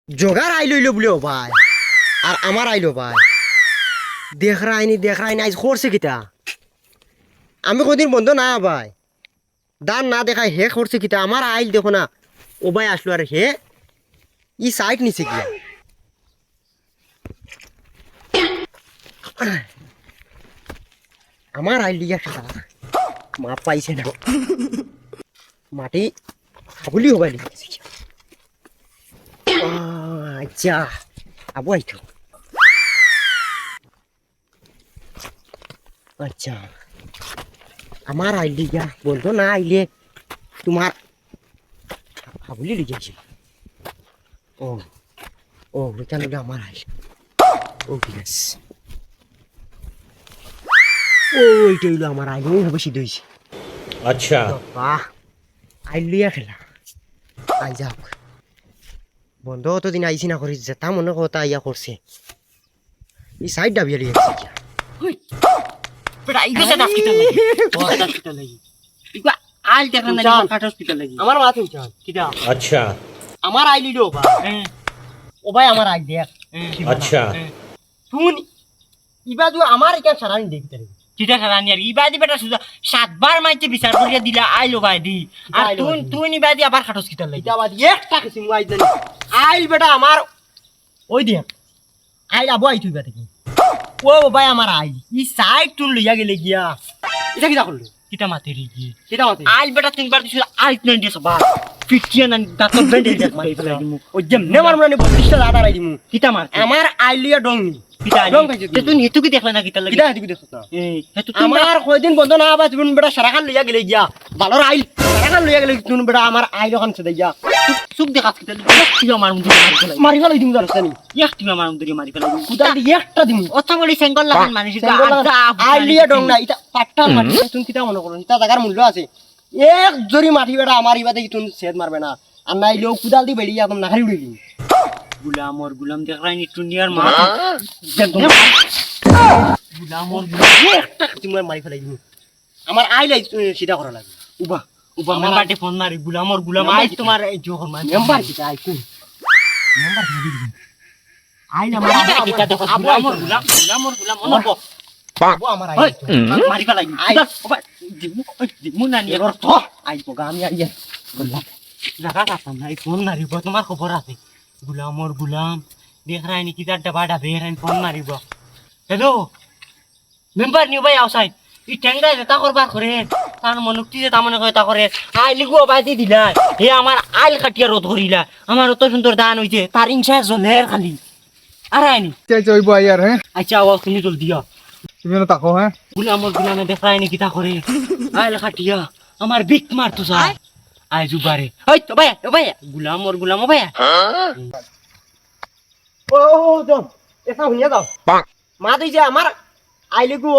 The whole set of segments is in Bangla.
জোগার আই লইলো বলে ভাই আর আমার আইলো ভাই দেখ রাইনি আজ করছে কিতা আমি কোনদিন বন্ধ না ভাই দান না দেখায় হে করছে কিতা আমার আইল দেখো না ও ভাই আসলো আর হে ই সাইড নিছে গিয়া আমার আইল দিয়া খেলা মা পাইছে না মাটি হাবুলি হবাই লিখেছে আচ্ছা আবু আইতো আচ্ছা আমার আইলি গা বলতো না আইলে তোমার হাবুলি লিখেছে ও ও এখানে আমার আইল ও ইয়েস ওইটা হইলো আমার আইল হবে সিদ্ধ হয়েছে अच्छा বাহ আইলিয়া খেলা আই যাক বন্ধ অতদিন আইসি না করিস যেতা মনে কথা ইয়া করছে এই সাইড ডাবিয়া লিয়ে গেছে আমার মাথা উঠান কিটা अच्छा আমার আইলি রে ও ভাই আমার আই দেখ अच्छा শুন ইবা তুই আমার এখানে সারানি দেখতে রে কিটা খারানি আর ইবাদি বেটা সুদা 7 বার মাইতে বিচার করিয়া দিলা আইলো ভাই দি আর তুই তুই নিবাদি আবার খাটস কিটা লাগি এটা বাদ একটা কিছু আই জানি আইল বেটা আমার ওই দেখ আইল আবু আই তুই বেটা কি ও ভাই আমার আইল ই সাইড তুই লইয়া গেলে গিয়া এটা কিটা করলি কিটা মাতে রি কি কিটা মাতে আইল বেটা তিনবার দিছ আইত নাই দিছ বা ফিটিয়া না দাঁত বেঁধে দেখ মারি ফেলাই দিমু ও যেমনে মার মানে 32টা লাদা রাই দিমু কিটা মার আমার আইলিয়া ডংনি কিটা ডং খাইছে তে তুই হেতু কি দেখলা না কিটা লাগি কিটা হেতু দেখছ না এই হেতু আমার কয়দিন বন্ধ না আবার তুমি বেটা সারাখান লইয়া গেলে গিয়া ভালোর আইল সারাখান লইয়া গেলে তুমি বেটা আমার আইল ওখান সে দিয়া সুখ দেখাত কিটা কি আমার মুদি মারি ফেলাই মারি ফেলাই দিমু জানিস নি একটি আমার মুদি মারি ফেলাই কুদা দি একটা দিমু অত বড়ি সেঙ্গল লাগান মানুষ আইলিয়া ডং না এটা পাট্টা মাটি তুমি কিটা মনে করো এটা জায়গার মূল্য আছে এক জরি মাটি বেটা আমার ইবাতে তুমি সেদ মারবে না আর নাইলেও কুদাল দি বেড়িয়া একদম নাহারি উড়ে দিবি গুলাম ওর গুলাম দেখরাইনি টুনিয়ার মা গুলাম ওর একটা তুমি মারি ফেলাই দিবি আমার আইলাই সিধা করা লাগে উবা উবা মেম্বারটে ফোন মারি গুলাম ওর গুলাম আই তোমার এই জোহর মান মেম্বার কিটা আই কোন মেম্বার কি দিবি আই না মারি কিটা দেখো গুলাম ওর গুলাম অনব আবু আমার আই মারি ফেলাই আই ওবা দিমু না নিয়ে অর্থ আই পোগা আমি আইয়া বললাম জায়গা কাটাম না এই ফোন মারিব তোমার খবর আছে গুলাম ওর গুলাম দেখরাইনি কিটা ডাবাডা বেরাইন ফোন মারিব হ্যালো মেম্বার নিউ ভাই আউটসাইড ই টেংরা যেটা করবার করে তার মনুক্তি যে তামনে কয় তা করে আইলি গো বাদি দিলা হে আমার আইল কাটিয়া রোদ করিলা আমার অত সুন্দর দান হইছে তার ইনসা জলের খালি আর আইনি চাই চইব ইয়ার হ্যাঁ আচ্ছা আওয়াজ তুমি জল দিও তুমি না তাকো হ্যাঁ গুলামর গুলামে দেখায়নি কিতা করে আইল কাটিয়া আমার বিক মারতো স্যার আই জুবারে ওই তো ভাই গুলামর গুলাম ভাই ও জন এটা হইয়া দাও মা তুই যে আমার আইলে গো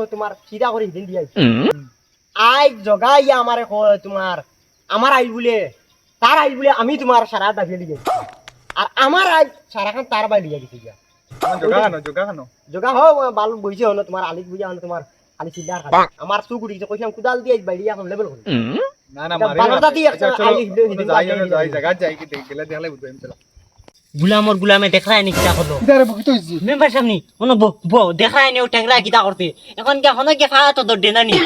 ও তোমার সিধা করে দিন দিয়াই আই জগাইয়া আমারে তোমার আমার আইল বলে তার আইল বলে আমি তোমার সারা দাবিয়ে দিয়ে আর আমার আইল সারাখান তার বাই লিয়া গেছে গিয়া জোগা খানো জগা হো বালু বইছে হলো তোমার আলিক বুঝা হলো তোমার আলি সিধা আমার চুক উঠি কইলাম কুদাল দিয়ে বাইরিয়া এখন লেভেল করে না না বালুটা দিয়ে একটা আইলি যাই জায়গা যাই কি দেখলে দেখলে বুঝবেন চলো গুলামর গুলামে দেখায়নি কিতা করলো ইদারে বকিতো হইছি মেম্বার সামনে মনে দেখায়নি ও টেংরা কিতা করতে এখন কি এখন কি খাওয়া তো দর দেনানি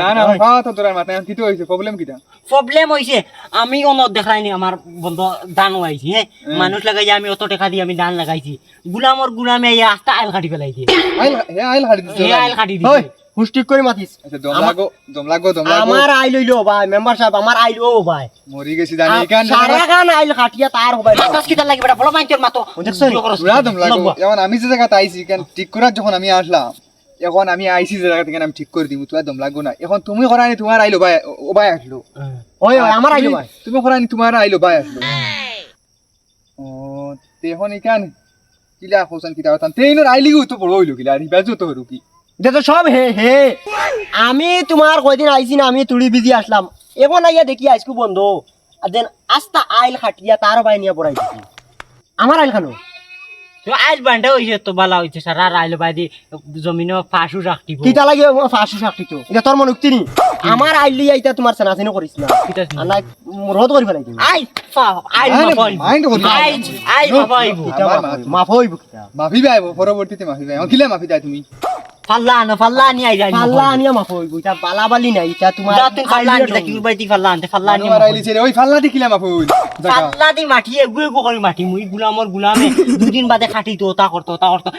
না না খাওয়া তো তোর মাথায় কিতো হইছে প্রবলেম কিটা প্রবলেম হইছে আমি কোনো দেখাইনি আমার বন্ধু দান হইছে হ্যাঁ মানুষ লাগাই আমি অত টাকা দিয়ে আমি দান লাগাইছি গুলামর গুলামে এই আস্তা আইল কাটি ফেলাইছে আইল হাড়ি দিছে আইল কাটি দিছে হুস্টিক করে মাতিস আচ্ছা দম লাগো আমার আইল হইলো ভাই মেম্বার সাহেব আমার আইল ও ভাই মরি গেছি জানি এখান সারাখান আইল কাটিয়া তার হবাই বাস কিতা লাগবে বড় মাইন্টের মাতো পুরা দম লাগো এখন আমি যে জায়গাতে আইছি কেন ঠিক করার যখন আমি আসলাম এখন আমি আইছি যে জায়গা থেকে আমি ঠিক করে দিব তুই দম লাগো না এখন তুমি করানি তোমার আইলো ভাই ও ভাই আসলো ওই আমার আইল ভাই তুমি করানি তোমার আইলো ভাই আসলো ও তে এখন ইকান কিলা হোসেন কিটা হতান তেইনোর আইলি গো তো বড় হইলো কিলা আর বাজু তো হরু কি এটা তো সব হে হে আমি তোমার কয়দিন আইছি না আমি তুলি বিজি আসলাম এখন আইয়া দেখি আজকু বন্ধ আর দেন আস্তা আইল খাটিয়া তার বাই নিয়ে পড়াই দিছি আমার আইল খানো তো আইল বান্ডা হইছে তো বালা হইছে সারা আইল বাদি জমিনো ফাঁসু রাখতিব কিটা লাগে ফাঁসু সাকতি তো এটা তোর মন উক্তি নি আমার আইলি আইতা তোমার চেনাচেনি করিস না আর নাই রদ করি ফেলাই তুমি আই মাইন্ড করি আই বাবা আইব মাফ হইব কিতা মাফি পাইব পরবর্তীতে মাফি পাইব কিলা মাফি দেয় তুমি ফাল্লা নি আই যাই পাল্লা আনিয়া মাফ হইব এটা বালাবালি নাই এটা তোমার যা তুই ফাল্লা নি কি বাইতি ফাল্লা নি আমার আইলি ছেড়ে ওই ফাল্লা দি কিলা মাফি হইল ফাল্লা দি মাটি এগু করে মাটি মুই গুলামর গুলামে দুদিন বাদে খাটি তো তা করতো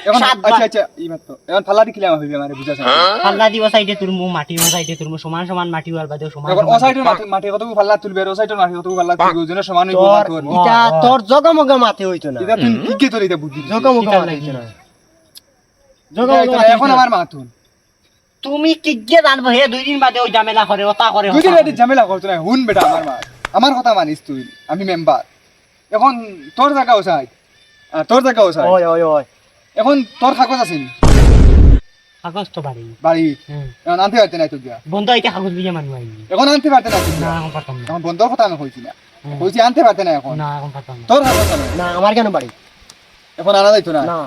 এখন সাত আচ্ছা আচ্ছা এই মাত্র এখন ফাল্লা দি কিলা মাফি আমারে বুঝাছ ফাল্লা দি ও সাইডে তোর মু মাটি ও সাইডে তোর মু সমান সমান মাটি ওর বাদে সমান এখন ও সাইডের মাটি কত ফাল্লা তুলবে আর ও সাইডের মাটি কত ফাল্লা তুলবে ওজনে সমান হইব না তোর এটা তোর জগমগ মাতে হইতো না এটা তুই কি কি তোর এটা বুদ্ধি জগমগ মাতে হইতো না জগমগ এখন আমার মাতুন তুমি কি গে জানবো হে দুই দিন বাদে ওই ঝামেলা করে ওটা করে তুই যদি ঝামেলা করছ না হুন বেটা আমার কথা মানিস তুই আমি মেম্বার এখন তোর জায়গা ওসাই তোর জায়গা ওসাই ওই ওই ওই এখন তোর কাগজ আছে নি কাগজ তো বাড়ি বাড়ি এখন আনতে পারতে নাই তো গিয়া বন্ধ আইতে কাগজ লিয়ে মানুষ আইনি এখন আনতে পারতে না না এখন পারতাম না এখন বন্ধর কথা আমি কইছি না কইছি আনতে পারতে না এখন না এখন পারতাম না তোর কাগজ আছে না আমার কেন বাড়ি এখন আনা যাইতো না না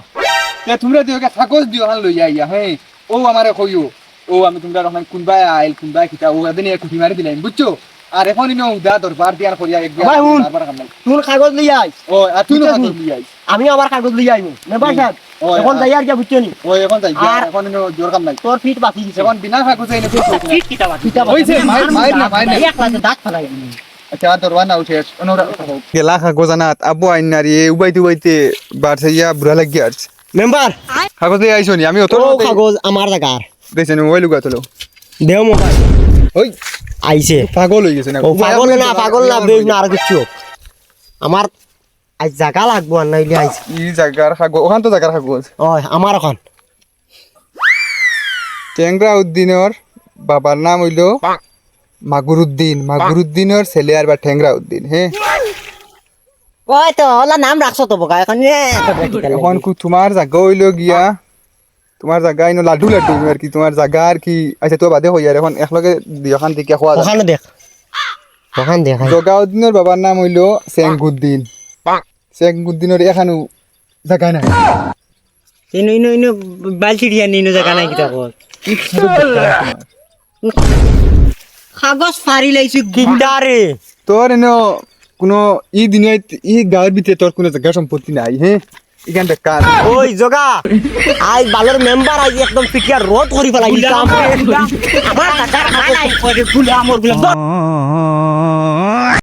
তে তোমরা দিও কাগজ দিও হান লই আইয়া হ্যাঁ ও আমারে কইও ও আমি তোমরা রহমান কোনবাই আইল কোনবাই কিতা ও এদিন এক কুটি মারি দিলাম বুঝছো আর এখন ইনো উদা দরবার দিয়ার করিয়া এক ভাই, হুন। বারবার কাম নাই তুই কাগজ লিয়ে আই ও আর তুই না বুঝছো কাগজ নি? লই আই আমি আমার কাগজ লিয়ে আইবো মেম্বার সাহেব ও, এখন আর- যাই আর কি বুঝছো নি ও এখন যাই গিয়া, আর- এখন ইনো জোর কাম নাই তোর ফিট বাকি দিছে এখন বিনা কাগজে এনে কই কইছি ঠিক কিটা বাকি কিতা হইছে, মাইর না, মাইর না। এক লাতে দাঁত ফেলাই আচ্ছা দরবার না উঠে ওনরা গেলা কাগজ আনাত আবু আইনারি উবাইতে উবাইতে বারছে ইয়া বুড়া লাগি আর মেম্বার কাগজ দিয়ে আইছো নি আমি অত ও কাগজ আমার জায়গার দেছেন ওই লুগা তোলো দেও মোবাইল ওই আইছে পাগল হই গেছে না ও পাগল না বেশ না আর কিছু হোক। আমার আজ জায়গা লাগবো আর নাইলে আইছে ই জায়গার কাগজ ওখান তো জায়গার কাগজ ওই আমার এখন টেংরা উদ্দিনের বাবার নাম হইল মাগুরুদ্দিনের ছেলে আর বা ঠেংরা উদ্দিন হ্যাঁ ওই তো ওলা নাম রাখছো তো বোকা এখন এখন তোমার জায়গা হইল গিয়া তোমার জায়গা ইনো লাড্ডু লাড্ডু আর কি তোমার জায়গা আর কি আচ্ছা তো বাদে হই আর এখন একলগে দিওখান থেকে খোয়া যায় ওখানে দেখ ওখানে দেখ জগাউদ্দিনের বাবার নাম হইল সেঙ্গুদ্দিন সেঙ্গুদ্দিনের এখানো জায়গা নাই ইনো ইনো ইনো বালতি দিয়া নিনো জায়গা নাই কিটা কর কাগজ ফারি লাইছি কিন্দারে তোর এনো কোনো ই দুনিয়ায় ই গাঁয়ের ভিতরে তোর কোনো জায়গা সম্পত্তি নাই হ্যাঁ এখানটা কার ওই জগা আই বালের মেম্বার আই একদম পিটিয়া রোড করি ফেলাই আমার টাকা নাই করে গুলা আমার গুলা